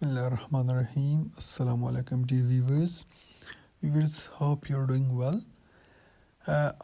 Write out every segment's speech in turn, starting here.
Bismillahirrahmanirrahim. Assalamu alaikum dear viewers. Viewers, hope you're doing well.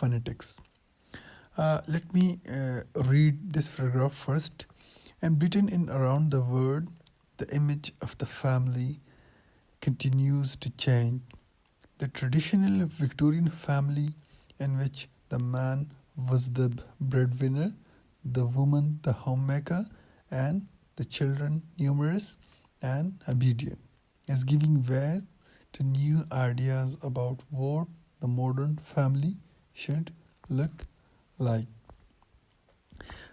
phonetics. Let me read this paragraph first. And written in around the world, the image of the family continues to change. The traditional Victorian family in which the man was the breadwinner, the woman the homemaker, and the children numerous and obedient, is giving way to new ideas about what the modern family should look like.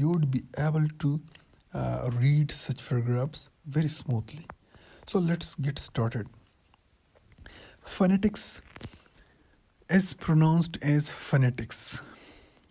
you would be able to read such paragraphs very smoothly. So let's get started. Phonetics is pronounced as phonetics.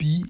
P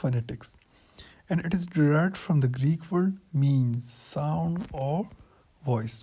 phonetics. And it is derived from the Greek word means sound or voice.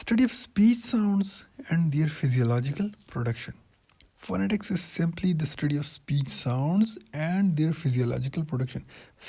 study of speech sounds and their physiological production. Phonetics is simply the study of speech sounds and their physiological production.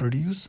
produce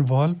involve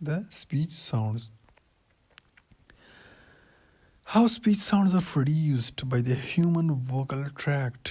the speech sounds. How speech sounds are produced by the human vocal tract.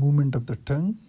movement of the tongue,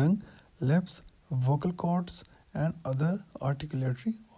tongue, lips, vocal cords and other articulatory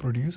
produce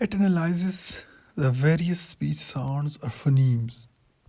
It analyzes the various speech sounds or phonemes.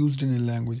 used in a language.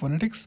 phonetics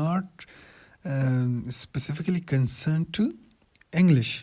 not specifically concerned to English,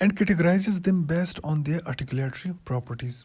and categorizes them based on their articulatory properties.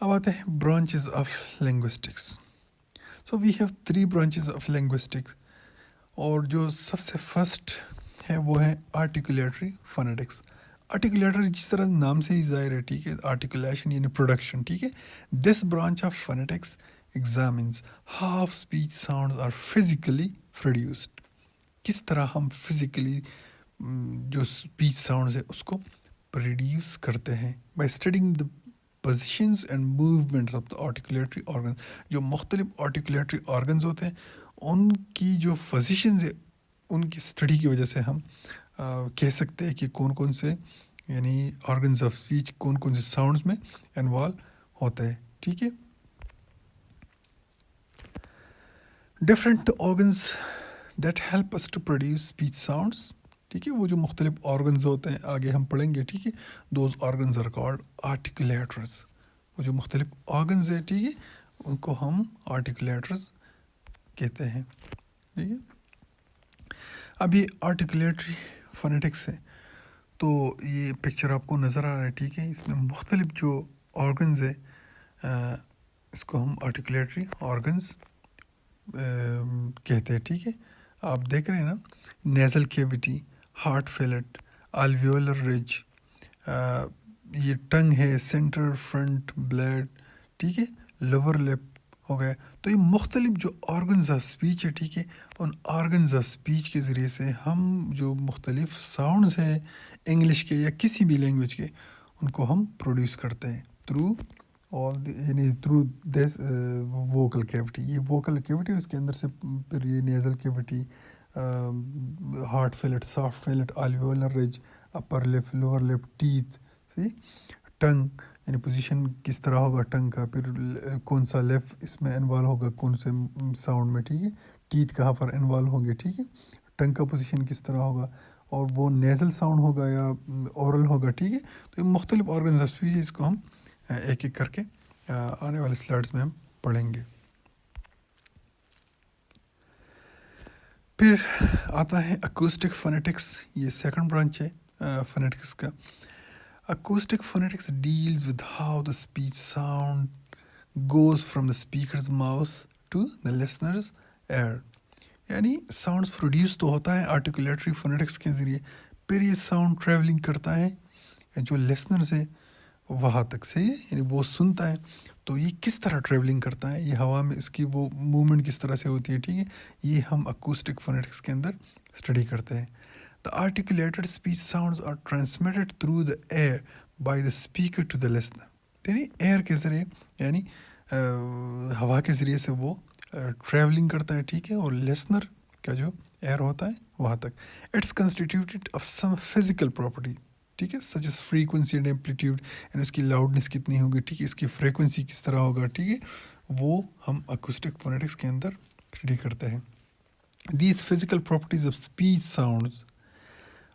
اب آتے ہیں branches of linguistics. So we have 3 branches of linguistics. اور جو سب سے first ہے وہ ہے articulatory phonetics. آرٹیکولیٹر جس طرح نام سے ہی ظاہر ہے, ٹھیک ہے, آرٹیکولیشن یعنی پروڈکشن, ٹھیک ہے. This branch of phonetics examines how speech sounds are physically produced. کس طرح ہم فزیکلی جو اسپیچ ساؤنڈز ہے اس کو پروڈیوس کرتے ہیں by studying the positions and movements of the articulatory organ. جو مختلف آرٹیکولیٹری آرگنز ہوتے ہیں ان کی جو پوزیشنز ہے ان کی اسٹڈی کی وجہ سے ہم کہہ سکتے ہیں کہ کون کون سے یعنی آرگنز آف اسپیچ کون کون سے ساؤنڈز میں انوالو ہوتے ہیں, ٹھیک ہے. Different organs that help us to produce speech sounds, ٹھیک ہے. وہ جو مختلف آرگنز ہوتے ہیں آگے ہم پڑھیں گے, ٹھیک ہے. Those organs are called articulators. وہ جو مختلف آرگنز ہیں, ٹھیک ہے, ان کو ہم آرٹیکولیٹرز کہتے ہیں, ٹھیک ہے. اب یہ آرٹیکولیٹری فونیٹکس ہے تو یہ پکچر آپ کو نظر آ رہا ہے, ٹھیک ہے. اس میں مختلف جو آرگنز ہے اس کو ہم آرٹیکولیٹری آرگنز کہتے ہیں, ٹھیک ہے. آپ دیکھ رہے ہیں نا, nasal cavity, heart felt, alveolar رج, یہ ٹنگ ہے, سینٹر فرنٹ بلیڈ, ٹھیک ہے, لوور لپ ہو گیا. تو یہ مختلف جو آرگنز آف اسپیچ ہے, ٹھیک ہے, ان آرگنز آف اسپیچ کے ذریعے سے ہم جو مختلف ساؤنڈز ہیں انگلش کے یا کسی بھی لینگویج کے ان کو ہم پروڈیوس کرتے ہیں تھرو یعنی تھرو دس ووکل کیوٹی. یہ ووکل کیوٹی اس کے اندر سے پھر یہ nasal cavity, hard palate, soft palate, alveolar ridge, upper lip, lower lip, teeth, سی, ٹنگ یعنی پوزیشن کس طرح ہوگا ٹنگ کا, پھر کون سا لیف اس میں انوالو ہوگا کون سے ساؤنڈ میں, ٹھیک ہے. ٹیتھ کہاں پر انوالو ہوں گے, ٹھیک ہے. ٹنگ کا پوزیشن کس طرح ہوگا اور وہ نیزل ساؤنڈ ہوگا یا اورل ہوگا, ٹھیک ہے. تو یہ مختلف آرگنز آف اسپیچ اس کو ہم ایک ایک کر کے آنے والے سلائڈس میں ہم پڑھیں گے. پھر آتا ہے اکوسٹک فونیٹکس. یہ سیکنڈ برانچ ہے فونیٹکس کا. Acoustic phonetics deals with how the speech sound goes from the speaker's mouth to the listener's ear. یعنی ساؤنڈس پروڈیوس تو ہوتا ہے آرٹیکولیٹری فونیٹکس کے ذریعے, پھر یہ ساؤنڈ ٹریولنگ کرتا ہے جو لسنرز ہے وہاں تک, صحیح ہے, یعنی وہ سنتا ہے. تو یہ کس طرح ٹریولنگ کرتا ہے, یہ ہوا میں اس کی وہ موومنٹ کس طرح سے ہوتی ہے, ٹھیک ہے. یہ ہم اکوسٹک فونیٹکس کے اندر اسٹڈی کرتے ہیں. The articulated speech sounds are transmitted through the air by the speaker to the listener. یعنی ایئر کے ذریعے یعنی ہوا کے ذریعے سے وہ ٹریولنگ کرتا ہے, ٹھیک ہے, اور لسنر کا جو ایئر ہوتا ہے وہاں تک. It's constituted of some physical property, ٹھیک ہے, such as frequency and amplitude, یعنی اس کی لاؤڈنس کتنی ہوگی, ٹھیک ہے, اس کی فریکوینسی کس طرح ہوگا, ٹھیک ہے, وہ ہم اکوسٹک فونیٹکس کے اندر اسٹڈی کرتے ہیں. These physical properties of speech sounds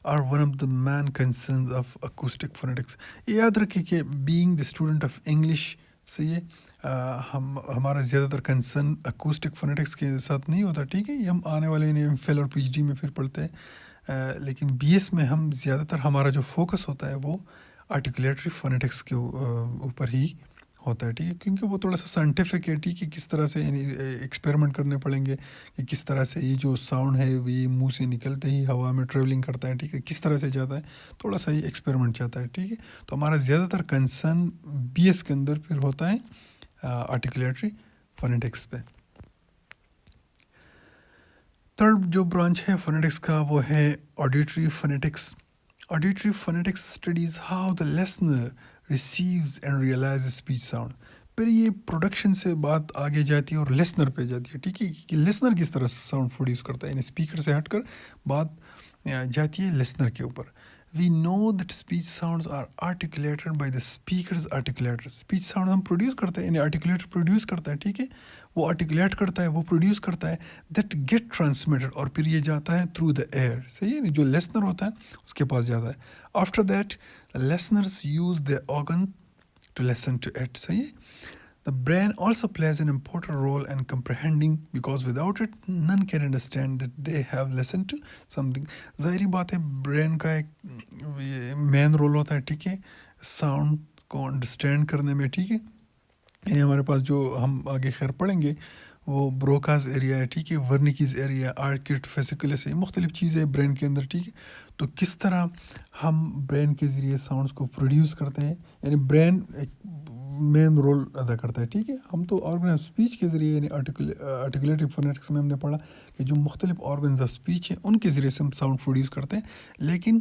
are one of the main concerns of acoustic phonetics. یہ یاد رکھیں کہ being the student of English سے یہ ہمارا زیادہ تر کنسرن اکوسٹک فونیٹکس کے ساتھ نہیں ہوتا, ٹھیک ہے. یہ ہم آنے والے ایم فل اور پی ایچ ڈی میں پھر پڑھتے ہیں, لیکن بی ایس میں ہم زیادہ تر ہمارا جو فوکس ہوتا ہے وہ آرٹیکولیٹری فونیٹکس کے اوپر ہی ہوتا ہے, ٹھیک ہے, کیونکہ وہ تھوڑا سا سائنٹیفک ہے, ٹھیک ہے. کس طرح سے یعنی ایکسپیریمنٹ کرنے پڑیں گے کہ کس طرح سے یہ جو ساؤنڈ ہے یہ منہ سے نکلتے ہی ہوا میں ٹریولنگ کرتا ہے, ٹھیک ہے, کس طرح سے جاتا ہے, تھوڑا سا یہ ایکسپیریمنٹ چاہتا ہے, ٹھیک ہے. تو ہمارا زیادہ تر کنسرن بی ایس کے اندر پھر ہوتا ہے آرٹیکولیٹری فونیٹکس پہ. تھرڈ جو برانچ ہے فونیٹکس کا وہ ہے auditory phonetics. Auditory phonetics studies how the listener receives and realize speech sound. پھر یہ پروڈکشن سے بات آگے جاتی ہے اور لسنر پہ جاتی ہے, ٹھیک ہے, کہ لسنر کس طرح ساؤنڈ پروڈیوس کرتا ہے, یعنی اسپیکر سے ہٹ کر بات جاتی ہے لسنر کے اوپر. We know that speech sounds are articulated by the speaker's articulator. Speech sound ہم پروڈیوس کرتے ہیں, یعنی آرٹیکولیٹر پروڈیوس کرتا ہے, ٹھیک ہے, وہ آرٹیکولیٹ کرتا ہے, وہ پروڈیوس کرتا ہے, دیٹ گیٹ ٹرانسمیٹڈ, اور پھر یہ جاتا ہے تھرو دا ایئر, صحیح ہے, جو لسنر ہوتا ہے اس کے پاس جاتا ہے. After that listeners use the organ to listen to it, صحیح ہے. The brain also plays an important role in comprehending because without it, none can understand that they have listened to something. ظاہری بات ہے brain کا ایک main role ہوتا ہے, ٹھیک ہے, ساؤنڈ کو انڈرسٹینڈ کرنے میں, ٹھیک ہے. یعنی ہمارے پاس جو ہم آگے خیر پڑھیں گے وہ بروکاز ایریا ہے، ٹھیک ہے، ورنیکیز ایریا، آرکٹ فیسیکولس ہے، مختلف چیزیں برین کے اندر، ٹھیک ہے. تو کس طرح ہم برین کے ذریعے ساؤنڈس کو پروڈیوس کرتے ہیں، یعنی برین ایک مین رول ادا کرتا ہے، ٹھیک ہے. ہم تو آرگن آف اسپیچ کے ذریعے یعنی آرٹیکولیٹو فونیٹکس میں ہم نے پڑھا کہ جو مختلف آرگنز آف اسپیچ ہیں ان کے ذریعے سے ہم ساؤنڈ پروڈیوس کرتے ہیں، لیکن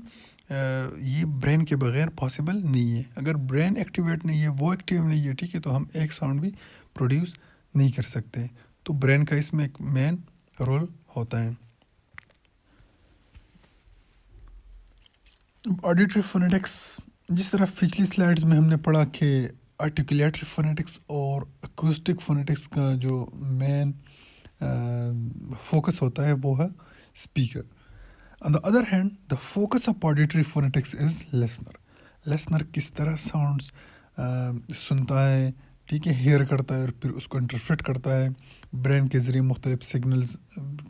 یہ برین کے بغیر پاسبل نہیں ہے. اگر برین ایکٹیویٹ نہیں ہے، وہ ایکٹیو نہیں ہے، ٹھیک ہے، تو ہم ایک ساؤنڈ بھی پروڈیوس نہیں کر سکتے. تو برین کا اس میں ایک مین رول ہوتا ہے. آڈیٹری فونیٹکس، جس طرح پچھلی سلائڈز میں ہم نے پڑھا کہ آرٹیکولیٹری فونیٹکس اور اکوسٹک فونیٹکس کا جو مین فوکس ہوتا ہے وہ ہے speaker. On the other hand the focus of auditory phonetics is listener. Listener کس طرح ساؤنڈس سنتا ہے، ٹھیک ہے، ہیئر کرتا ہے اور پھر اس کو انٹرپریٹ کرتا ہے برین کے ذریعے مختلف سگنلز،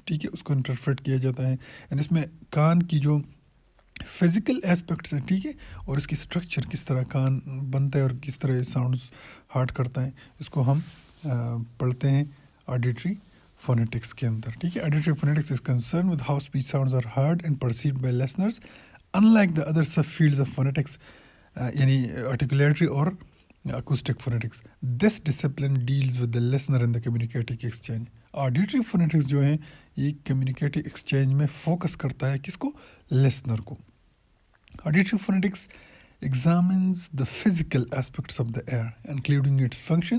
ٹھیک ہے، اس کو انٹرپریٹ کیا جاتا ہے. یعنی اس میں کان کی جو فزیکل اسپیکٹس ہیں، ٹھیک ہے، اور اس کی اسٹرکچر کس طرح کان بنتا ہے اور کس طرح ساؤنڈس ہارٹ کرتا ہے، اس کو ہم پڑھتے ہیں آڈیٹری فونیٹکس کے اندر، ٹھیک ہے. Auditory phonetics is concern with how speech sounds are heard and perceived by listeners in like the other subfields of phonetics, یعنی آرٹیکولیٹری اور acoustic phonetics. This discipline deals with the listener in the communicating exchange. Auditory phonetics جو ہیں یہ communicating exchange میں focus کرتا ہے کس کو؟ لسنر کو. Auditory phonetics examines the physical aspects of the ear including its function,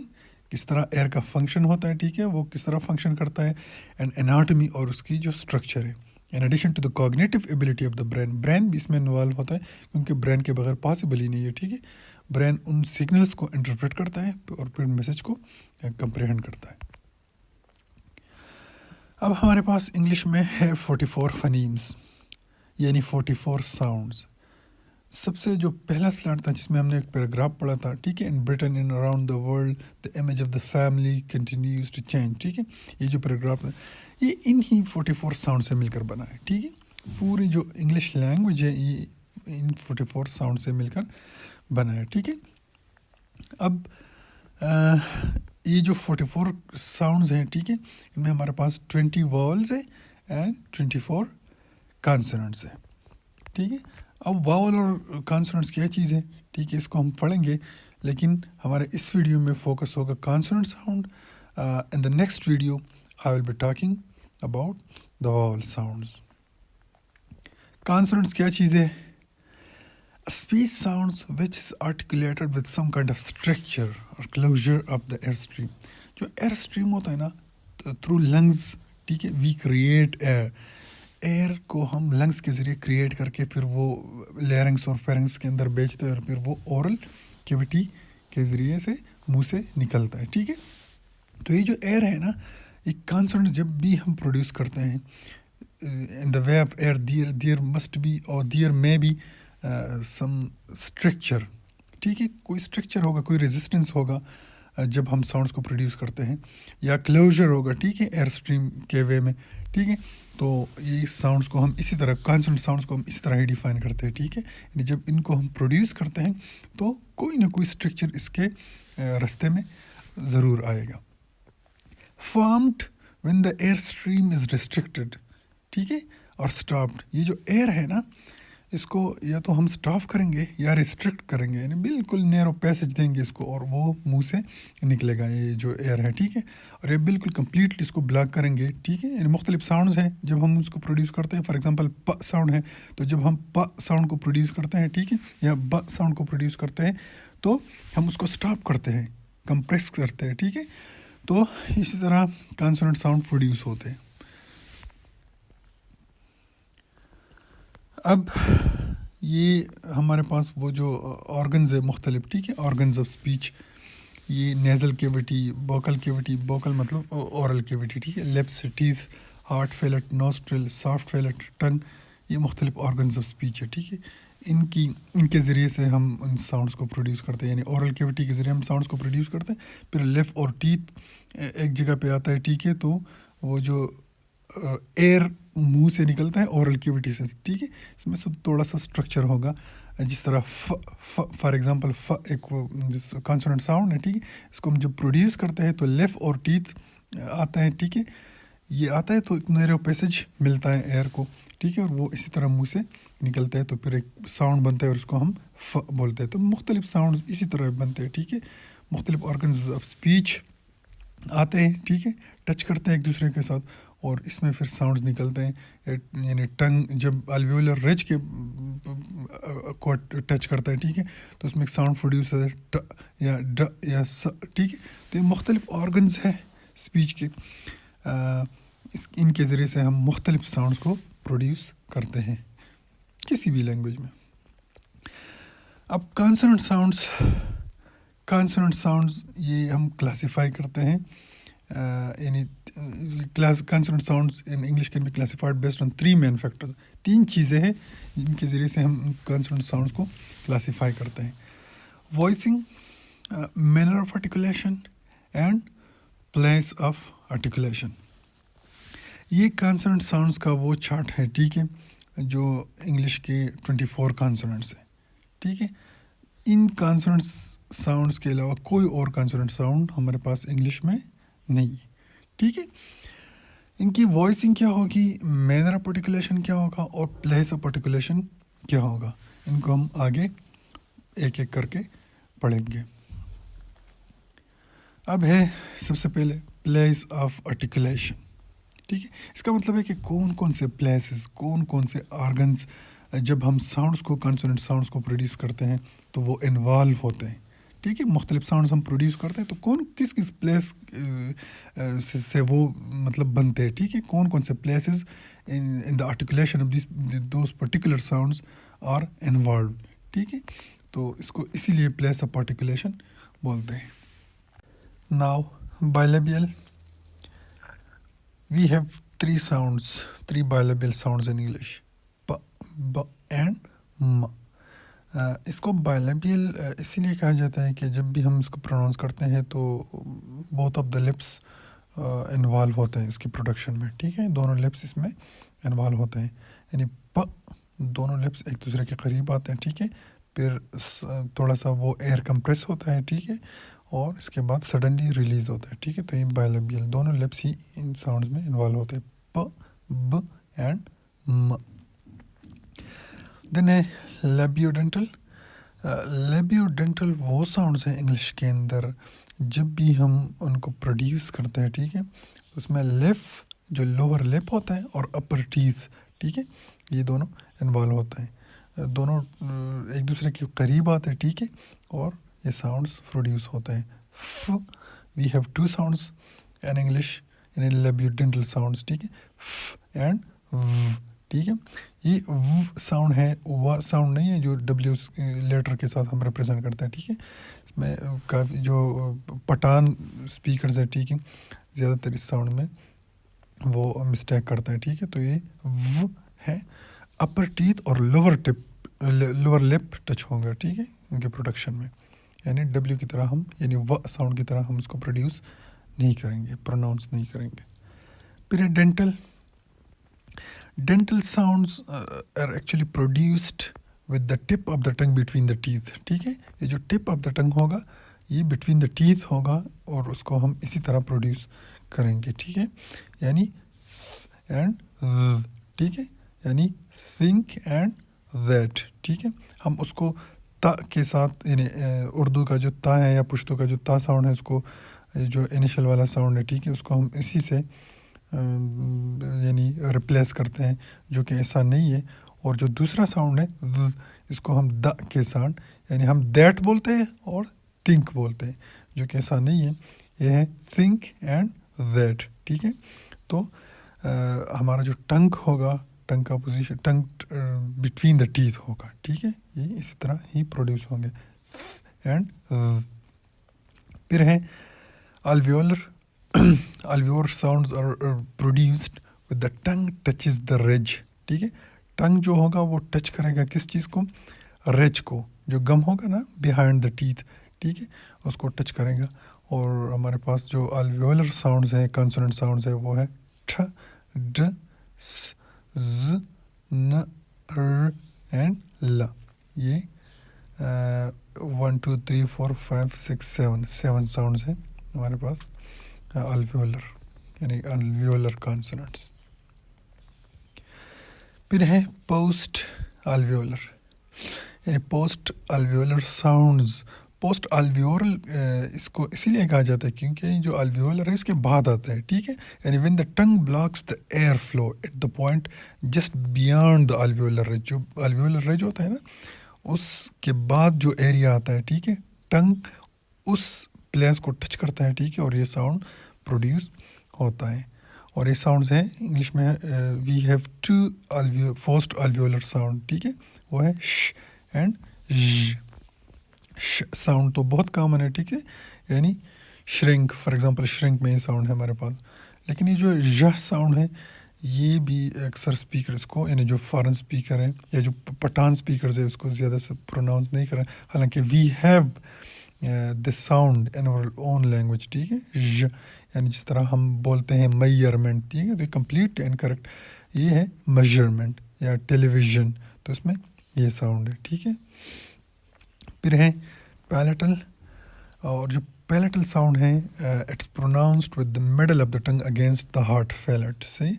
کس طرح ایئر کا فنکشن ہوتا ہے، ٹھیک ہے، وہ کس طرح فنکشن کرتا ہے، اینڈ اناٹمی اور اس کی جو اسٹرکچر ہے. In addition to the cognitive ability of the brain, brain بھی اس میں انوالو ہوتا ہے کیونکہ برین کے بغیر پاسبل ہی نہیں ہے، ٹھیک ہے. برین ان سگنلس کو انٹرپریٹ کرتا ہے اور پھر میسج کو کمپریہنڈ کرتا ہے. اب ہمارے پاس انگلش میں ہے 44 فنیمز، یعنی 44 ساؤنڈز. سب سے جو پہلا سلائڈ تھا جس میں ہم نے ایک پیراگراف پڑھا تھا، ٹھیک ہے، in Britain in around the world the image of the family continues to change, ٹھیک ہے. یہ جو پیراگراف ہے یہ ان ہی 44 ساؤنڈ سے مل کر بنا ہے، ٹھیک ہے. پوری جو انگلش لینگویج ہے یہ ان 44 ساؤنڈ سے مل کر بنا ہے، ٹھیک ہے. اب یہ جو 44 ساؤنڈز ہیں، ٹھیک ہے، ان میں ہمارے پاس 20 واولز ہیں اینڈ 24 کانسوننٹس ہیں، ٹھیک ہے. اب واول اور کانسوننٹس کیا چیز ہے، ٹھیک ہے، اس کو ہم پڑھیں گے، لیکن ہمارے اس ویڈیو میں فوکس ہوگا consonant sound. In the next video I will be talking about the vowel sounds. Consonants کیا چیز ہے؟ Speech sounds which is articulated with some kind of structure or closure of the air stream. جو air stream ہوتا ہے نا through lungs، ٹھیک ہے، we create air. Year کو ہم لنگس کے ذریعے کریٹ کر کے پھر وہ لیرنگس اور فیرنگس کے اندر بیچتے ہیں اور پھر وہ اورل کیویٹی کے ذریعے سے منہ سے نکلتا ہے، ٹھیک ہے. تو یہ جو ایئر ہے نا، یہ کانسوننٹ جب بھی ہم پروڈیوس کرتے ہیں in the way of air there must be or there may be some structure، ٹھیک ہے، کوئی اسٹرکچر ہوگا، کوئی ریزسٹنس ہوگا جب ہم ساؤنڈس کو پروڈیوس کرتے ہیں، یا کلوزر ہوگا، ٹھیک ہے، ایئر اسٹریم کے وے میں، ٹھیک ہے. تو یہ ساؤنڈس کو ہم اسی طرح کانسوننٹ ساؤنڈس کو ہم اسی طرح ہی ڈیفائن کرتے ہیں، ٹھیک ہے. یعنی جب ان کو ہم پروڈیوس کرتے ہیں تو کوئی نہ کوئی اسٹرکچر اس کے راستے میں ضرور آئے گا. Formed when the air stream is restricted، ٹھیک ہے، اور اسٹاپڈ. یہ جو ایئر ہے نا اس کو یا تو ہم اسٹاپ کریں گے یا ریسٹرکٹ کریں گے، یعنی بالکل نیرو پیسج دیں گے اس کو اور وہ منہ سے نکلے گا یہ جو ایئر ہے، ٹھیک ہے. اور یہ بالکل کمپلیٹلی اس کو بلاک کریں گے، ٹھیک ہے. یعنی مختلف ساؤنڈز ہیں جب ہم اس کو پروڈیوس کرتے ہیں. فار ایگزامپل پ ساؤنڈ ہے، تو جب ہم پ ساؤنڈ کو پروڈیوس کرتے ہیں، ٹھیک ہے، یا ب ساؤنڈ کو پروڈیوس کرتے ہیں تو ہم اس کو اسٹاپ کرتے ہیں، کمپریس کرتے ہیں، ٹھیک ہے. تو اسی طرح کانسوننٹ ساؤنڈ پروڈیوس ہوتے ہیں. اب یہ ہمارے پاس وہ جو آرگنز ہے مختلف، ٹھیک ہے، آرگنز آف اسپیچ، یہ nasal cavity, vocal cavity, vocal مطلب اورل کیویٹی، ٹھیک ہے، lips, teeth, hard palate, nostril, soft palate, tongue, یہ مختلف آرگنز آف اسپیچ ہے، ٹھیک ہے. ان کے ذریعے سے ہم ان ساؤنڈس کو پروڈیوس کرتے ہیں. یعنی اورل کیویٹی کے ذریعے ہم ساؤنڈس کو پروڈیوس کرتے ہیں. پھر لپ اور ٹیتھ ایک جگہ پہ آتا ہے، ٹھیک ہے، تو وہ جو ایئر منہ سے نکلتا ہے اورل کیوٹی سے، ٹھیک ہے. اس میں سے تھوڑا سا اسٹرکچر ہوگا، جس طرح فار ایگزامپل ایک کانسوننٹ ساؤنڈ ہے، ٹھیک ہے. اس کو ہم جب پروڈیوس کرتے ہیں تو لیف اور ٹیتھ آتا ہے، ٹھیک ہے. یہ آتا ہے تو نیرو پیسج ملتا ہے ایئر کو، ٹھیک ہے، اور وہ اسی طرح منہ سے نکلتا ہے تو پھر ایک ساؤنڈ بنتا ہے اور اس کو ہم بولتے ہیں. تو مختلف ساؤنڈز اسی طرح بنتے ہیں، ٹھیک ہے. مختلف آرگنز آف اسپیچ آتے ہیں، ٹھیک ہے، ٹچ کرتے ہیں ایک دوسرے کے ساتھ اور اس میں پھر ساؤنڈز نکلتے ہیں. یعنی ٹنگ جب الویولر رج کے کو ٹچ کرتا ہے، ٹھیک ہے، تو اس میں ایک ساؤنڈ پروڈیوس ہوتا ہے ٹ یا ڈ یا س، ٹھیک ہے. تو یہ مختلف آرگنز ہیں اسپیچ کے، ان کے ذریعے سے ہم مختلف ساؤنڈز کو پروڈیوس کرتے ہیں کسی بھی لینگویج میں. اب کانسوننٹ ساؤنڈز یہ ہم کلاسیفائی کرتے ہیں، یعنی consonant sounds in English can be classified based on 3 main factors. 3 چیزیں ہیں جن کے ذریعے سے ہم کانسوننٹ ساؤنڈز کو کلاسیفائی کرتے ہیں: voicing, manner of articulation and place of articulation. یہ کانسوننٹ ساؤنڈز کا وہ چارٹ ہے، ٹھیک ہے، جو انگلش کے 24 کانسوننٹس ہیں، ٹھیک ہے. ان کانسوننٹ ساؤنڈز کے علاوہ کوئی اور کانسوننٹ ساؤنڈ ہمارے پاس انگلش میں نہیں ہے، ٹھیک ہے. ان کی وائسنگ کیا ہوگی، مینر آف آرٹیکولیشن کیا ہوگا اور پلیس آف آرٹیکولیشن کیا ہوگا، ان کو ہم آگے ایک ایک کر کے پڑھیں گے. اب ہے سب سے پہلے پلیس آف آرٹیکولیشن، ٹھیک ہے. اس کا مطلب ہے کہ کون کون سے پلیسز، کون سے آرگنز جب ہم ساؤنڈس کو کانسوننٹ ساؤنڈس کو پروڈیوس کرتے ہیں تو وہ انوالو ہوتے ہیں، ٹھیک ہے. مختلف ساؤنڈس ہم پروڈیوس کرتے ہیں تو کس پلیس سے وہ مطلب بنتے ہیں، ٹھیک ہے. کون سے places in the articulation of those particular sounds are involved, ٹھیک ہے. تو اس کو اسی لیے پلیس آف آرٹیکولیشن بولتے ہیں. Now bilabial, we have 3 bilabial sounds in English: p, b and m. اس کو bilabial اسی لیے کہا جاتا ہے کہ جب بھی ہم اس کو پروناؤنس کرتے ہیں تو both of the lips involve ہوتے ہیں اس کی پروڈکشن میں، ٹھیک ہے. دونوں لپس اس میں انوالو ہوتے ہیں، یعنی پ دونوں لپس ایک دوسرے کے قریب آتے ہیں، ٹھیک ہے. پھر تھوڑا سا وہ ایئر کمپریس ہوتا ہے، ٹھیک ہے، اور اس کے بعد سڈنلی ریلیز ہوتا ہے، ٹھیک ہے. تو یہ bilabial دونوں لپس ہی ان ساؤنڈز میں انوالو ہوتے ہیں، پ، ب اینڈ م. دین ہے لیبیوڈینٹل. لیبیوڈینٹل وہ ساؤنڈز ہیں انگلش کے اندر جب بھی ہم ان کو پروڈیوس کرتے ہیں، ٹھیک ہے، اس میں لیف جو لوور لپ ہوتا ہے اور اپر ٹیتھ، ٹھیک ہے، یہ دونوں انوالو ہوتے ہیں. دونوں ایک دوسرے کے قریب آتے ہیں، ٹھیک ہے، اور یہ ساؤنڈز پروڈیوس ہوتے ہیں. We have 2 sounds in English in labiodental sounds, ٹھیک ہے، ف اینڈ و، ٹھیک ہے. یہ و ساؤنڈ ہے، و ساؤنڈ نہیں ہے جو ڈبلیو لیٹر کے ساتھ ہم ریپرزینٹ کرتے ہیں، ٹھیک ہے. اس میں کافی جو پٹھان اسپیکرز ہیں، ٹھیک ہے، زیادہ تر اس ساؤنڈ میں وہ مسٹیک کرتا ہے، ٹھیک ہے. تو یہ و ہے. اپر ٹیتھ اور لوور لپ ٹچ ہوں گا، ٹھیک ہے، ان کے پروڈکشن میں، یعنی ڈبلیو کی طرح ہم، یعنی و ساؤنڈ کی طرح ہم اس کو پروڈیوس نہیں کریں گے، پروناؤنس نہیں کریں گے. پھر dental. Dental sounds are actually produced with the tip of the tongue between the teeth، ٹھیک ہے. یہ جو tip of the tongue ہوگا یہ between the teeth ہوگا اور اس کو ہم اسی طرح پروڈیوس کریں گے، ٹھیک ہے. یعنی اینڈ ز، ٹھیک ہے، یعنی think and that، ٹھیک ہے. ہم اس کو تا کے ساتھ، یعنی اردو کا جو تا ہے یا پشتو کا جو تا ساؤنڈ ہے، اس کو جو انیشل والا ساؤنڈ ہے، ٹھیک ہے، اس کو ہم اسی سے یعنی ریپلیس کرتے ہیں، جو کہ ایسا نہیں ہے. اور جو دوسرا ساؤنڈ ہے اس کو ہم دا کے ساتھ، یعنی ہم دیٹ بولتے ہیں اور تھنک بولتے ہیں، جو کہ ایسا نہیں ہے. یہ ہے تھنک اینڈ دیٹ، ٹھیک ہے. تو ہمارا جو ٹنگ ہوگا، ٹنگ کا position, tongue between the teeth ہوگا، ٹھیک ہے. یہ اسی طرح ہی پروڈیوس ہوں گے اینڈ. پھر ہے الویولر. Alveolar sounds are produced with the tongue touches the ridge، ٹھیک ہے. ٹنگ جو ہوگا وہ ٹچ کرے گا کس چیز کو، ریج کو، جو گم ہوگا نا بیہائنڈ دا ٹیتھ، ٹھیک ہے، اس کو ٹچ کرے گا. اور ہمارے پاس جو الویولر ساؤنڈز ہیں، کانسوننٹ ساؤنڈز ہیں، وہ ہے ٹھ، ڈ، س، ز ن ر اینڈ ل. یہ 1 2 3 4 5 6 7 ساؤنڈز ہیں ہمارے پاس الویولر یعنی الویولر کانسوننٹس. پھر ہیں پوسٹ الویولر یعنی پوسٹ الویولر ساؤنڈز. پوسٹ الویولر اس کو اسی لیے کہا جاتا ہے کیونکہ جو الویولر ہے اس کے بعد آتا ہے, ٹھیک ہے. یعنی when the tongue blocks the air flow at the point just beyond the alveolar ridge. جو الویولر ریج ہوتا ہے نا اس کے بعد جو ایریا آتا ہے, ٹھیک ہے, ٹنگ اس پلیس کو ٹچ کرتا ہے, ٹھیک ہے, اور یہ ساؤنڈ پروڈیوس ہوتا ہے. اور یہ ساؤنڈز ہیں انگلش میں we have two post alveolar sound, ٹھیک ہے, وہ ہے ش اینڈ ژ. ش ساؤنڈ تو بہت کامن ہے, ٹھیک ہے, یعنی شرنک, فار ایگزامپل شرنک میں یہ ساؤنڈ ہے ہمارے پاس. لیکن یہ جو ژ ساؤنڈ ہے یہ بھی اکثر اسپیکرس کو یعنی جو فارن اسپیکر ہیں یا جو پٹھان اسپیکرز ہیں اس کو زیادہ سے پروناؤنس نہیں کریں, حالانکہ we have this sound in اور اون لینگویج, ٹھیک ہے. ژ یعنی جس طرح ہم بولتے ہیں میئرمنٹ, ٹھیک ہے, تو یہ کمپلیٹ انکریکٹ, یہ ہے میجرمنٹ یا ٹیلی ویژن, تو اس میں یہ ساؤنڈ ہے, ٹھیک ہے. پھر ہیں پیلیٹل, اور جو پیلیٹل ساؤنڈ ہے it's pronounced with the middle of the tongue against the hard palate. سے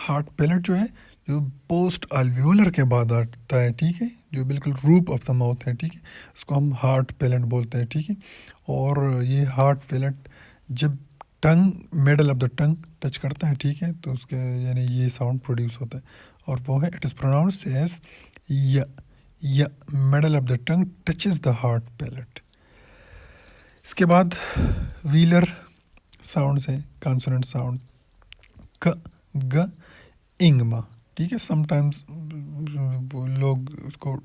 ہارٹ پیلیٹ جو ہے جو پوسٹ الویولر کے بعد آتا ہے, ٹھیک ہے, جو بالکل روپ آف دا ماؤتھ ہے, ٹھیک ہے, اس کو ہم ہارٹ پیلیٹ بولتے ہیں, ٹھیک ہے. اور یہ ہارٹ پیلیٹ جب tongue middle of the tongue touch کرتا ہے, ٹھیک ہے, تو اس کے یعنی یہ ساؤنڈ پروڈیوس ہوتا ہے, اور وہ ہے اٹ از پروناؤنسڈ ایز یا middle of the tongue touches the hard palate. اس کے بعد ویلر ساؤنڈز ہیں, کانسوننٹ ساؤنڈ ک گ انگما, ٹھیک ہے. سم ٹائمز لوگ اس کو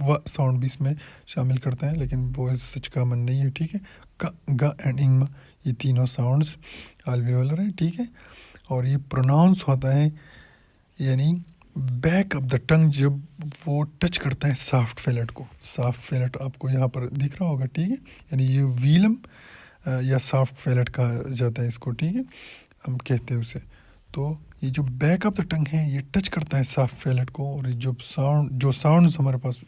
و ساؤنڈ بھی اس میں شامل کرتے ہیں, لیکن وہ سچ کامن نہیں ہے, ٹھیک ہے. ک گ اینڈ انگما یہ تینوں ساؤنڈز الویولر ہیں, ٹھیک ہے. اور یہ پروناؤنس ہوتا ہے یعنی بیک آف دا ٹنگ جب وہ ٹچ کرتا ہے سافٹ پیلیٹ کو. سافٹ پیلیٹ آپ کو یہاں پر دکھ رہا ہوگا, ٹھیک ہے, یعنی یہ ویلم یا سافٹ پیلیٹ کہا جاتا ہے اس کو, ٹھیک ہے, ہم کہتے ہیں اسے. تو یہ جو بیک آف دا ٹنگ ہے یہ ٹچ کرتا ہے سافٹ پیلیٹ کو, اور یہ جو ساؤنڈز ہمارے پاس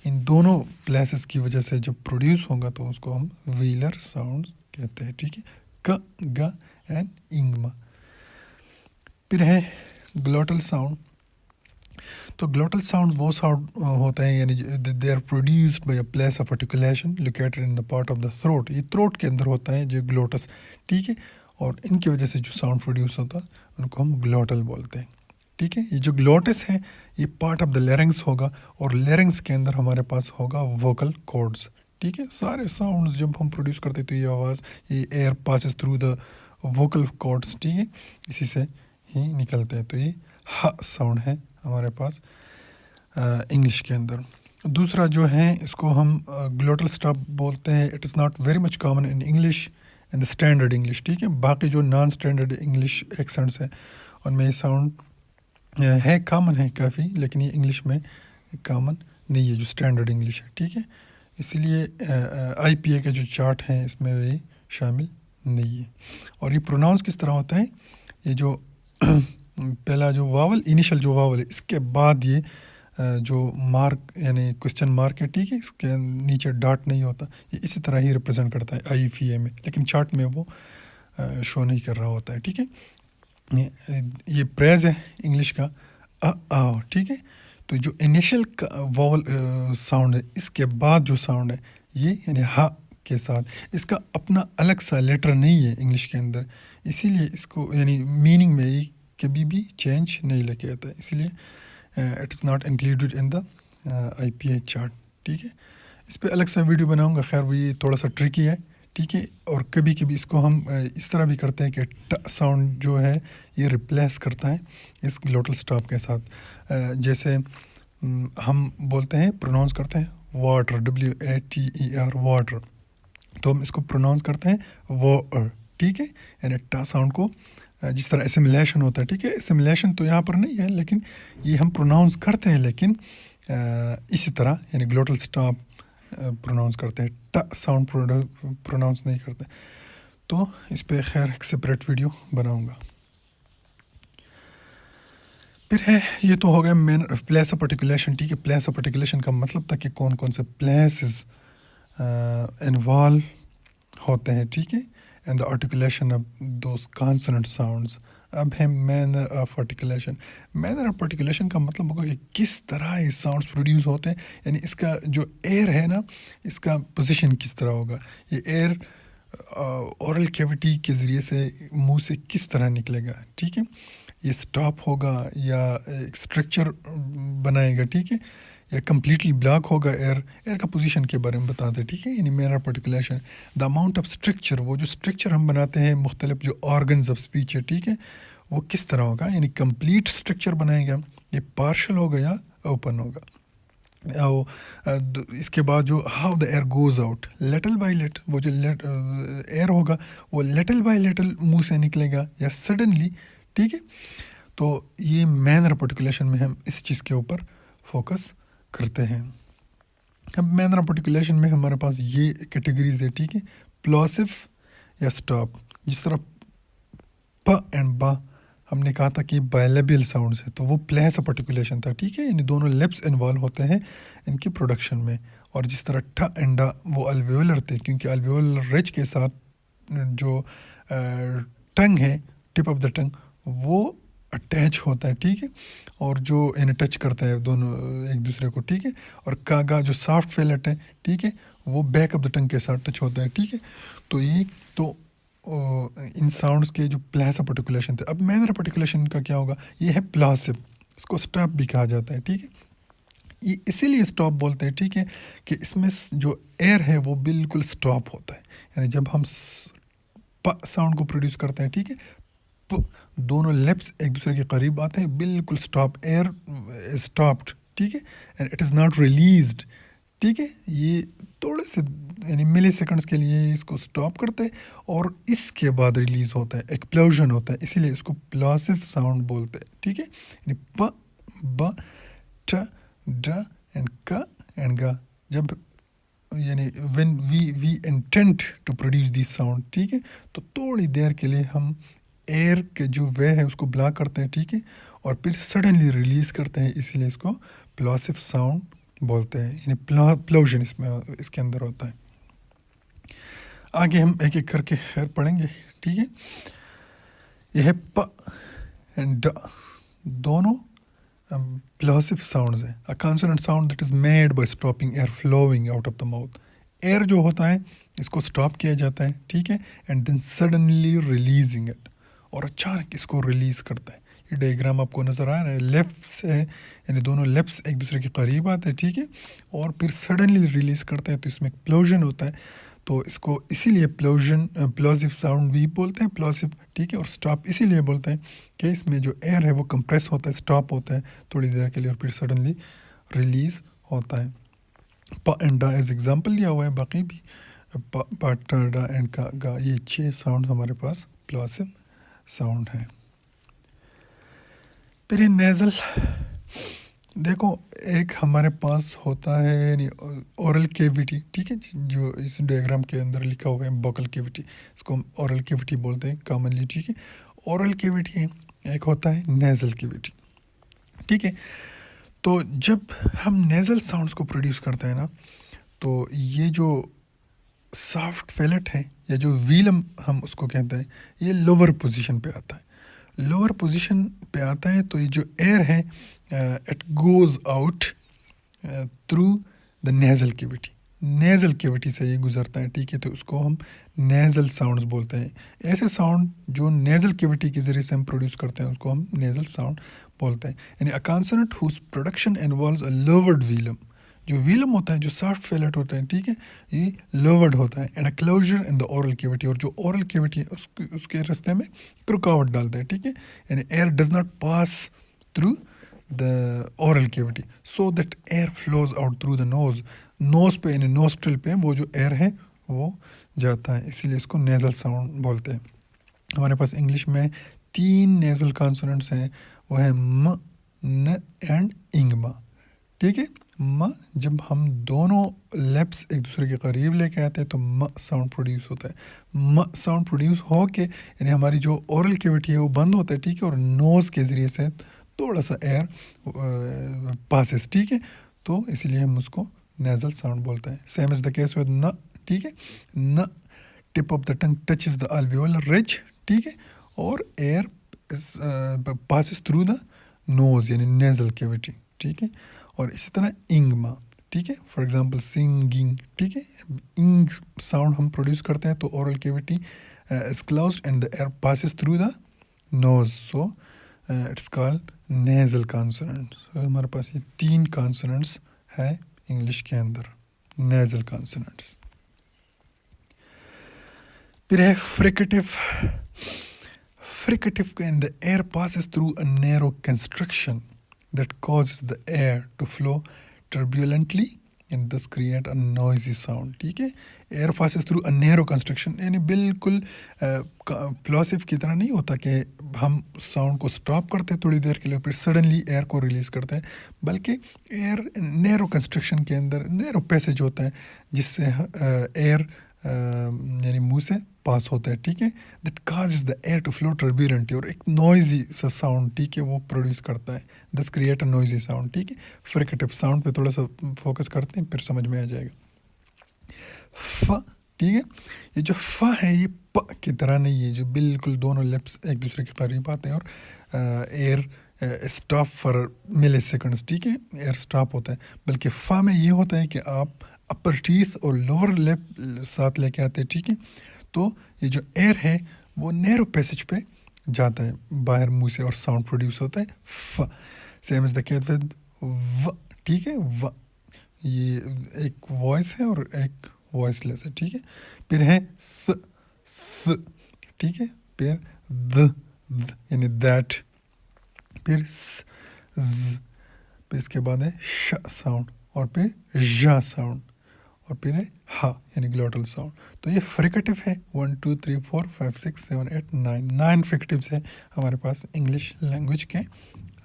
ان دونوں پلیسز کی وجہ سے جب پروڈیوس ہوگا تو اس کو ہم ویلر ساؤنڈز کہتے ہیں, ٹھیک ہے. ک گ اینڈ انگما. پھر ہے گلوٹل ساؤنڈ. تو گلوٹل ساؤنڈ وہ ساؤنڈ ہوتا ہے یعنی they are produced by a place of articulation located in the part of the throat. یہ تھروٹ کے اندر ہوتا ہے جو گلوٹس, ٹھیک ہے, اور ان کی وجہ سے جو ساؤنڈ پروڈیوس ہوتا ہے ان کو ہم گلوٹل بولتے ہیں, ٹھیک ہے. یہ جو گلوٹس ہے یہ پارٹ آف دا لیرنگس ہوگا, اور لیرنگس کے اندر ہمارے پاس ہوگا ووکل کارڈز, ٹھیک ہے. سارے ساؤنڈز جب ہم پروڈیوس کرتے تو یہ آواز یہ air passes through the vocal cords, ٹھیک ہے, اسی سے ہی نکلتے ہیں. تو یہ ہ ساؤنڈ ہے ہمارے پاس انگلش کے اندر. دوسرا جو ہے اس کو ہم گلوٹل اسٹاپ بولتے ہیں. It is not very much common in English in the standard English, ٹھیک ہے. باقی جو نان اسٹینڈرڈ انگلش ایکسنٹس ہیں ان میں یہ ساؤنڈ ہے, کامن ہے کافی, لیکن یہ انگلش میں کامن نہیں ہے جو اسٹینڈرڈ انگلش ہے, ٹھیک ہے. اسی لیے آئی پی اے کے جو چارٹ ہیں اس میں یہ شامل نہیں ہے. اور یہ پروناؤنس کس طرح ہوتا ہے, یہ جو پہلا جو واول انیشل جو واول ہے اس کے بعد یہ جو مارک یعنی کوشچن مارک ہے, ٹھیک ہے, اس کے نیچے ڈاٹ نہیں ہوتا, یہ اسی طرح ہی ریپرزینٹ کرتا ہے آئی پی اے میں, لیکن چارٹ میں وہ شو نہیں کر رہا ہوتا ہے, ٹھیک ہے. یہ پریز ہے انگلش کا آؤ, ٹھیک ہے. تو جو انیشل واول ساؤنڈ ہے اس کے بعد جو ساؤنڈ ہے یہ یعنی ہا کے ساتھ, اس کا اپنا الگ سا لیٹر نہیں ہے انگلش کے اندر, اسی لیے اس کو یعنی میننگ میں کبھی بھی چینج نہیں لے کے آتا ہے, اسی لیے it is not included in the I P a chart, ٹھیک ہے. اس پہ الگ سا ویڈیو بناؤں گا, خیر وہ یہ تھوڑا سا ٹرکی ہے, ٹھیک ہے. اور کبھی کبھی اس کو ہم اس طرح بھی کرتے ہیں کہ ٹ ساؤنڈ جو ہے یہ ریپلیس کرتا ہے اس گلوٹل اسٹاپ کے ساتھ. جیسے ہم بولتے ہیں پروناؤنس کرتے ہیں واٹر, WATER واٹر, تو ہم اس کو پروناؤنس کرتے ہیں وار, ٹھیک ہے. یعنی ٹا ساؤنڈ کو جس طرح اسیملیشن ہوتا ہے, ٹھیک ہے, اسیملیشن تو یہاں پر نہیں ہے لیکن یہ ہم پروناؤنس کرتے ہیں, لیکن اسی طرح یعنی گلوٹل اسٹاپ پروناؤنس کرتے ہیں, ٹا ساؤنڈ پروناؤنس نہیں کرتے. تو اس پہ خیر ایک سپریٹ ویڈیو بناؤں گا. پھر ہے یہ تو ہو گیا مین پلیس آف آرٹیکولیشن. ٹھیک ہے, پلیس آف آرٹیکولیشن کا مطلب تھا کہ کون کون سے پلیسز انوالو ہوتے ہیں. ٹھیک ہے, and the articulation of those consonant sounds. اب ہے manner of articulation. Manner of articulation کا مطلب ہوگا کہ کس طرح یہ ساؤنڈس پروڈیوس ہوتے ہیں, یعنی اس کا جو ایئر ہے نا, اس کا پوزیشن کس طرح ہوگا. یہ ایئر اورل کیوٹی کے ذریعے سے منہ سے کس طرح نکلے گا. ٹھیک ہے, یہ سٹاپ ہوگا یا ایک اسٹرکچر بنائے گا. ٹھیک ہے, یا کمپلیٹلی بلاک ہوگا. ایئر کا پوزیشن کے بارے میں بتاتے ہیں. ٹھیک ہے, یعنی manner of articulation. The amount of structure, وہ جو اسٹرکچر ہم بناتے ہیں مختلف جو آرگنز آف اسپیچ ہے, ٹھیک ہے, وہ کس طرح ہوگا. یعنی کمپلیٹ اسٹرکچر بنائے گا, یہ پارشل ہوگا یا اوپن ہوگا. اس کے بعد جو how the air goes out little by little, وہ جو ایئر ہوگا وہ لٹل بائی لٹل منہ سے نکلے گا یا سڈنلی. ٹھیک ہے, تو یہ مینر آف آرٹیکولیشن میں ہم اس چیز کے اوپر فوکس کرتے ہیں. اب مینر آف آرٹیکولیشن میں ہمارے پاس یہ کیٹیگریز ہے. ٹھیک ہے, پلاسف یا اسٹاپ. جس طرح پ اینڈ با ہم نے کہا تھا کہ بائلیبیل ساؤنڈس ہے, تو وہ پلیس آف آرٹیکولیشن تھا. ٹھیک ہے, یعنی دونوں لپس انوالو ہوتے ہیں ان کی پروڈکشن میں. اور جس طرح ٹھ اینڈ ڈا وہ الویولر تھے, کیونکہ الویولر رچ کے ساتھ جو ٹنگ ہے, ٹپ آف دا ٹنگ, وہ اٹیچ ہوتا ہے. ٹھیک ہے, اور جو یعنی ٹچ کرتا ہے دونوں ایک دوسرے کو. ٹھیک ہے, اور کاگا جو سافٹ فیلٹ ہے, ٹھیک ہے, وہ بیک آف دا ٹنگ کے ساتھ ٹچ ہوتا ہے. ٹھیک ہے, تو یہ تو ان ساؤنڈس کے جو پلیس آف آرٹیکولیشن تھے. اب مینر آف آرٹیکولیشن کا کیا ہوگا, یہ ہے پلاسب. اس کو اسٹاپ بھی کہا جاتا ہے. ٹھیک ہے, یہ اسی لیے اسٹاپ بولتے ہیں. ٹھیک ہے, کہ اس میں جو ایئر ہے وہ بالکل اسٹاپ ہوتا ہے. یعنی جب ہم ساؤنڈ کو پروڈیوس کرتے ہیں, ٹھیک ہے, دونوں لپس ایک دوسرے کے قریب آتے ہیں, بالکل اسٹاپ, ایئر اسٹاپڈ. ٹھیک ہے, and it is not released. ٹھیک ہے, یہ تھوڑے سے یعنی ملی سیکنڈس کے لیے اس کو اسٹاپ کرتے ہیں اور اس کے بعد ریلیز ہوتا ہے, ایکسپلوژن ہوتا ہے. اسی لیے اس کو پلاسف ساؤنڈ بولتے ہیں. ٹھیک ہے, یعنی پ ب ٹ ڈ اینڈ ک اینڈ گا. جب یعنی when we intend to produce the sound, ٹھیک ہے, تو تھوڑی دیر کے لیے ہم ایئر کے جو وے ہے اس کو بلاک کرتے ہیں. ٹھیک ہے, اور پھر سڈنلی ریلیز کرتے ہیں, اسی لیے اس کو پلاسف ساؤنڈ بولتے ہیں. یعنی پلوژن اس کے اندر ہوتا ہے. آگے ہم ایک ایک کر کے خیر پڑھیں گے. ٹھیک ہے, یہ ہے پ اینڈ ڈ, دونوں پلاسف ساؤنڈز ہیں. A consonant sound that is made by stopping air flowing out of the mouth. Air جو ہوتا ہے اس کو اسٹاپ کیا جاتا ہے. ٹھیک ہے, and then suddenly releasing it, اور اچانک اس کو ریلیز کرتا ہے. یہ ڈائیگرام آپ کو نظر آ رہا ہے, لیفٹ سے یعنی دونوں لیفٹس ایک دوسرے کے قریب آتے ہیں. ٹھیک ہے, اور پھر سڈنلی ریلیز کرتے ہیں, تو اس میں ایکسپلوژن ہوتا ہے. تو اس کو اسی لیے پلاسف ساؤنڈ بھی بولتے ہیں, پلاسف. ٹھیک ہے, اور اسٹاپ اسی لیے بولتے ہیں کہ اس میں جو ایئر ہے وہ کمپریس ہوتا ہے, اسٹاپ ہوتا ہے تھوڑی دیر کے لیے, اور پھر سڈنلی ریلیز ہوتا ہے. پ اینڈ ڈا ایز ایگزامپل لیا ہوا ہے, باقی بھی پ ٹ ڈا اینڈ کا گا, یہ 6 ساؤنڈ ہمارے پاس پلاسف ساؤنڈ ہیں. پھر یہ نیزل, دیکھو ایک ہمارے پاس ہوتا ہے یعنی اورل کیوٹی. ٹھیک ہے, جو اس ڈائیگرام کے اندر لکھا ہوا ہے بوکل کیوٹی, اس کو ہم اورل کیوٹی بولتے ہیں کامنلی. ٹھیک ہے, اورل کیوٹی ہے, ایک ہوتا ہے نیزل کیوٹی. ٹھیک ہے, تو جب ہم نیزل ساؤنڈس کو پروڈیوس کرتے ہیں نا, تو یہ جو سافٹ فیلٹ ہے یا جو ویلم ہم اس کو کہتے ہیں, یہ لوور پوزیشن پہ آتا ہے. لوور پوزیشن پہ آتا ہے, تو یہ جو ایئر ہے it goes out through the nasal cutie. Nasal cutie سے یہ گزرتا ہے. ٹھیک ہے, تو اس کو ہم نیزل ساؤنڈز بولتے ہیں. ایسے ساؤنڈ جو نیزل کیوٹی کے ذریعے سے ہم پروڈیوس کرتے ہیں اس کو ہم نیزل ساؤنڈ بولتے ہیں. یعنی a consonant whose production involves a lowered velum. جو ویلم ہوتا ہے, جو سافٹ فیلٹ ہوتا ہے, ٹھیک ہے, یہ لوورڈ ہوتا ہے, and a closer in the oral cutie, اور جو اورل کیوٹی ہے اس کے راستے میں رکاوٹ ڈالتا ہے. ٹھیک ہے, یعنی air does not pass through the oral cavity, so that air flows out through the nose. Nose پہ یعنی نوسٹرل پہ وہ جو ایئر ہے وہ جاتا ہے, اسی لیے اس کو نیزل ساؤنڈ بولتے ہیں. ہمارے پاس انگلش میں 3 نیزل کانسوننٹس ہیں, وہ ہے م, ن اینڈ انگما. ٹھیک ہے, م جب ہم دونوں لیپس ایک دوسرے کے قریب لے کے آتے ہیں تو م ساؤنڈ پروڈیوس ہوتا ہے. م ساؤنڈ پروڈیوس ہو کے یعنی ہماری جو اورل کیوٹی ہے وہ بند ہوتا ہے. ٹھیک ہے, اور نوز کے ذریعے سے تھوڑا سا ایئر پاسز، ٹھیک ہے، تو اسی لیے ہم اس کو نیزل ساؤنڈ بولتے ہیں. Same is the case with نہ، ٹھیک ہے، نہ tip of the tongue touches the alveolar رج، ٹھیک ہے، اور ایئر پاسز تھرو دا نوز یعنی نیزل کیوٹی، ٹھیک ہے. اور اسی طرح انگما، ٹھیک ہے، فار ایگزامپل سنگنگ، ٹھیک ہے، انگ ساؤنڈ ہم پروڈیوس کرتے ہیں تو oral cavity is closed and the air passes through the nose, so it's called nasal consonant. ہمارے پاس یہ 3 کانسوننٹس ہے انگلش کے اندر، نیزل کانسوننٹس. پھر ہے فریکیٹو. Fricative when the air passes through a narrow constriction that causes the air to flow turbulently and thus create a noisy sound. ٹھیک ہے، air passes through a narrow constriction یعنی بالکل پلوسیو کی طرح نہیں ہوتا کہ ہم ساؤنڈ کو سٹاپ کرتے ہیں تھوڑی دیر کے لیے پھر سڈنلی ایئر کو ریلیز کرتے ہیں، بلکہ ایئر نیرو کنسٹرکشن کے اندر نیرو پیسیج ہوتا ہے جس سے ایئر یعنی منہ سے پاس ہوتا ہے، ٹھیک ہے، that causes the air to flow turbulently, اور ایک نوائزی سا ساؤنڈ، ٹھیک ہے، وہ پروڈیوس کرتا ہے، دس کریٹ اے نوائزی ساؤنڈ. ٹھیک ہے، فریکیٹو ساؤنڈ پہ تھوڑا سا فوکس کرتے ہیں پھر سمجھ میں آ جائے گا. ف، ٹھیک ہے، یہ جو ف ہے یہ پ کی طرح نہیں ہے جو بالکل دونوں لپس ایک دوسرے کے قریب آتے ہیں اور ایئر اسٹاپ فار ملی سیکنڈس، ٹھیک ہے، ایئر اسٹاپ ہوتا ہے، بلکہ ف میں یہ ہوتا ہے کہ آپ اپر ٹیتھ اور لوور لپ ساتھ لے کے آتے ہیں، ٹھیک ہے، تو یہ جو ایئر ہے وہ نیرو پیسج پہ جاتا ہے باہر منہ سے اور ساؤنڈ پروڈیوس ہوتا ہے ف. Same is the case with و، ٹھیک ہے، و یہ ایک وائس ہے اور ایک وائس لیس ہے، ٹھیک ہے. پھر ہے س، س، ٹھیک ہے، پھر د یعنی دیٹ، پھر س، ز، پھر اس کے بعد ہے ش ساؤنڈ اور پھر ژ ساؤنڈ اور پھر ہے ہ یعنی گلوٹل ساؤنڈ. تو یہ فریکیٹو ہے 1 2 3 4 5 6 7 8 9 فریکیٹیوز ہیں ہمارے پاس انگلش لینگویج کے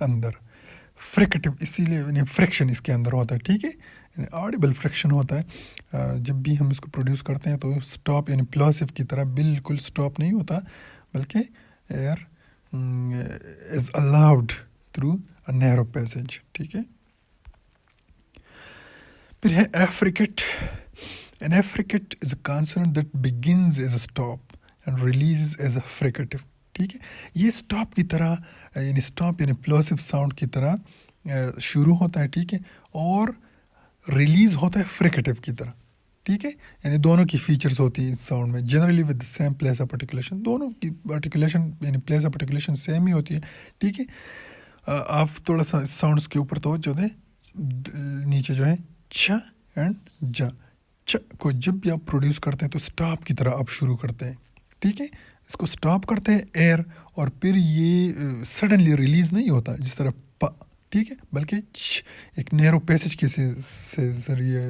اندر. فریکیٹو اسی لیے یعنی فریکشن اس کے اندر ہوتا ہے، ٹھیک ہے، یعنی آڈیبل فریکشن ہوتا ہے جب بھی ہم اس کو پروڈیوس کرتے ہیں تو اسٹاپ یعنی پلوسیو کی طرح بالکل اسٹاپ نہیں ہوتا بلکہ air is allowed through a narrow passage, ٹھیک ہے. پھر ہے ایفریکیٹ. An affricate is a consonant that begins as a stop and releases as a fricative. ٹھیک ہے، یہ اسٹاپ کی طرح یعنی اسٹاپ یعنی پلوسیو ساؤنڈ کی طرح شروع ہوتا ہے، ٹھیک ہے، اور ریلیز ہوتا ہے فریکیٹو کی طرح، ٹھیک ہے، یعنی دونوں کی فیچرز ہوتی ہیں اس ساؤنڈ میں generally with the same place of articulation, دونوں کی آرٹیکولیشن یعنی پلیس آف آرٹیکولیشن سیم ہی ہوتی ہے، ٹھیک ہے. آپ تھوڑا سا ساؤنڈس کے اوپر توجہ دیں، نیچے جو ہے چ اینڈ جا، چ کو جب بھی آپ پروڈیوس کرتے ہیں تو سٹاپ کی طرح آپ شروع کرتے ہیں، ٹھیک ہے، اس کو سٹاپ کرتے ہیں ایئر اور پھر یہ سڈنلی ریلیز نہیں ہوتا جس طرح پ، ٹھیک ہے، بلکہ چ ایک نیرو پیسج کے سے ذریعے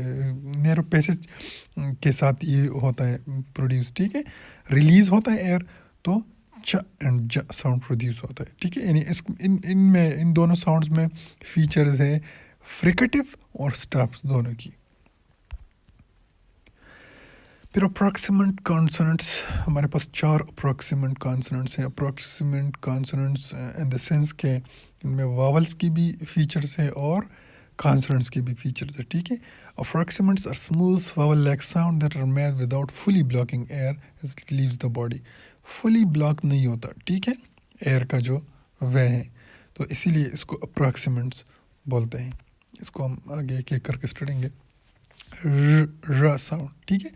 نیرو پیسج کے ساتھ یہ ہوتا ہے پروڈیوس، ٹھیک ہے، ریلیز ہوتا ہے ایئر تو چ اینڈ ج ساؤنڈ پروڈیوس ہوتا ہے، ٹھیک ہے. یعنی ان میں ان دونوں ساؤنڈز میں فیچرز ہے فریکیٹو اور سٹاپس دونوں کی. پھر اپروکسیمنٹ کانسوننٹس، ہمارے پاس 4 اپروکسیمنٹ کانسوننٹس ہیں. اپروکسیمنٹ کانسوننٹس ان دا سینس کہ ان میں واولس کی بھی فیچرز ہے اور کانسوننٹس کی بھی فیچرز ہے، ٹھیک ہے. Approximants are smooth vowel like sound that are made without fully blocking air as it leaves the body. Fully block نہیں ہوتا، ٹھیک ہے، ایئر کا جو وے ہے، تو اسی لیے اس کو اپروکسیمنٹس بولتے ہیں. اس کو ہم آگے ایک ایک کر کے اسٹڈیں گے. ر ساؤنڈ، ٹھیک ہے،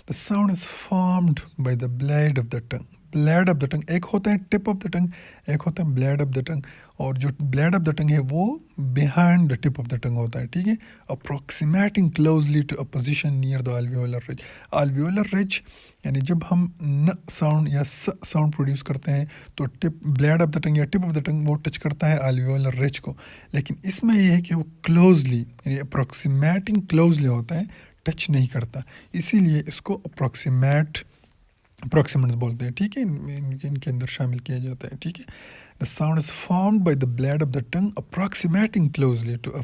the sound is formed by the blade of the tongue. Blade of the tongue ایک ہوتا ہے ٹپ آف دا ٹنگ، ایک ہوتا ہے بلیڈ آف دا ٹنگ، اور جو بلیڈ آف دا ٹنگ ہے وہ behind the tip of the ٹنگ ہوتا ہے، ٹھیک ہے. Approximating closely to a position near the alveolar ridge. Alveolar رج یعنی جب ہم ن ساؤنڈ یا س ساؤنڈ پروڈیوس کرتے ہیں تو بلیڈ آف دا ٹنگ یا ٹپ آف دا ٹنگ وہ ٹچ کرتا ہے الویولر رج کو، لیکن اس میں یہ ہے کہ وہ کلوزلی یعنی اپروکسیمیٹنگ کلوزلی ہوتا ہے، ٹچ نہیں کرتا، اسی لیے اس کو اپروکسیمنٹس بولتے ہیں، ٹھیک ہے، ان کے اندر شامل کیا جاتا ہے، ٹھیک ہے. The sound is formed by the blade of the tongue approximating closely to a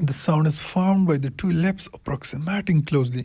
The sound is formed by the two lips approximating closely.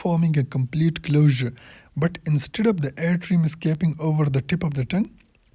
forming a complete closure but instead of the air stream escaping over the tip of the tongue,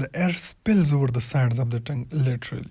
the air spills over the sides of the tongue laterally.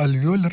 alveolar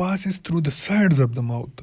passes through the sides of the mouth,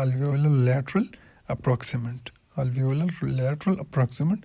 alveolar lateral approximant. alveolar lateral approximant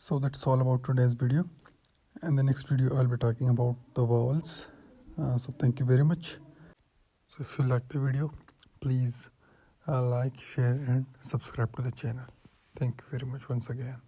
So that's all about today's video. In the next video I'll be talking about the vowels. So thank you very much. So if you like the video, please like, share and subscribe to the channel. Thank you very much once again.